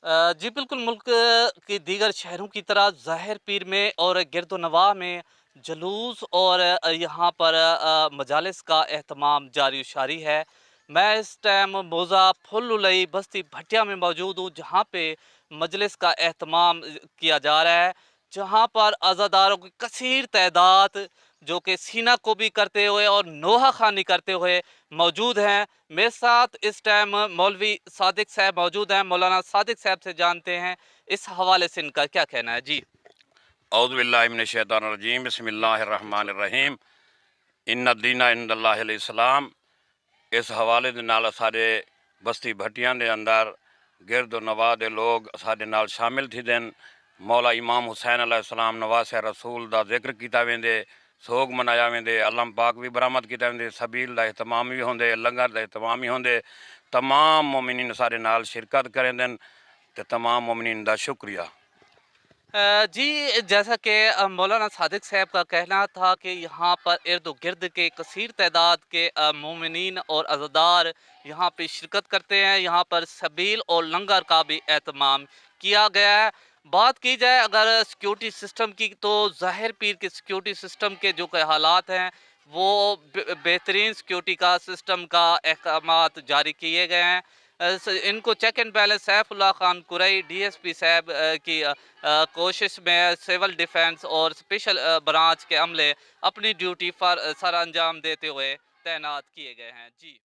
जी बिल्कुल, मुल्क के दीगर शहरों की तरह ज़ाहिर पीर में और गिरदोनवाह में जुलूस और यहाँ पर मजालिस का एहतमाम जारी शारी है। मैं इस टाइम मौज़ा फुल बस्ती भटिया में मौजूद हूँ, जहाँ पे मजलिस का एहतमाम किया जा रहा है, जहाँ पर अज़ादारों की कसीर तादाद जो कि सीना को भी करते हुए और नोहा खानी करते हुए मौजूद हैं। मेरे साथ इस टाइम मौलवी सादिक साहब मौजूद हैं। मौलाना सादिक साहब से जानते हैं इस हवाले से इनका क्या कहना है। जी औज़ु बिल्लाहि मिनश शैतानिर रजीम बिस्मिल्लाहिर रहमानिर रहीम इन्ना दीना इंदल्लाहिल इस्लाम। इस हवाले दे नाल सारे बस्ती भट्टियां दे अंदर गिरद नवाह दे लोग साडे नाल शामिल थी दिन। मौला इमाम हुसैन अलैहिस्सलाम नवासे रसूल दा जिक्र किया वेंदे, सोग मनाया वेंदे, अलम पाक भी बरामद किया वेंदे, सबील दा एहतमाम भी होंदे, लंगर दा एहतमाम भी होंदे। तमाम मोमिनीन साडे नाल शिरकत करेंदन ते तमाम मोमिनीन दा शुक्रिया। जी, जैसा कि मौलाना सादिक साहब का कहना था कि यहाँ पर इर्द गिर्द के कसीर तादाद के मोमिनीन और अज़ादार यहाँ पे शिरकत करते हैं। यहाँ पर सबील और लंगर का भी एहतमाम किया गया है। बात की जाए अगर सिक्योरिटी सिस्टम की, तो ज़ाहिर पीर के सिक्योरिटी सिस्टम के जो कि हालात हैं, वो बेहतरीन सिक्योरिटी का सिस्टम का अहकामात जारी किए गए हैं। इनको check and balance Saifullah Khan कुरई DSP साहब की कोशिश में सिविल डिफेंस और स्पेशल ब्रांच के अमले अपनी ड्यूटी पर सर अंजाम देते हुए तैनात किए गए हैं। जी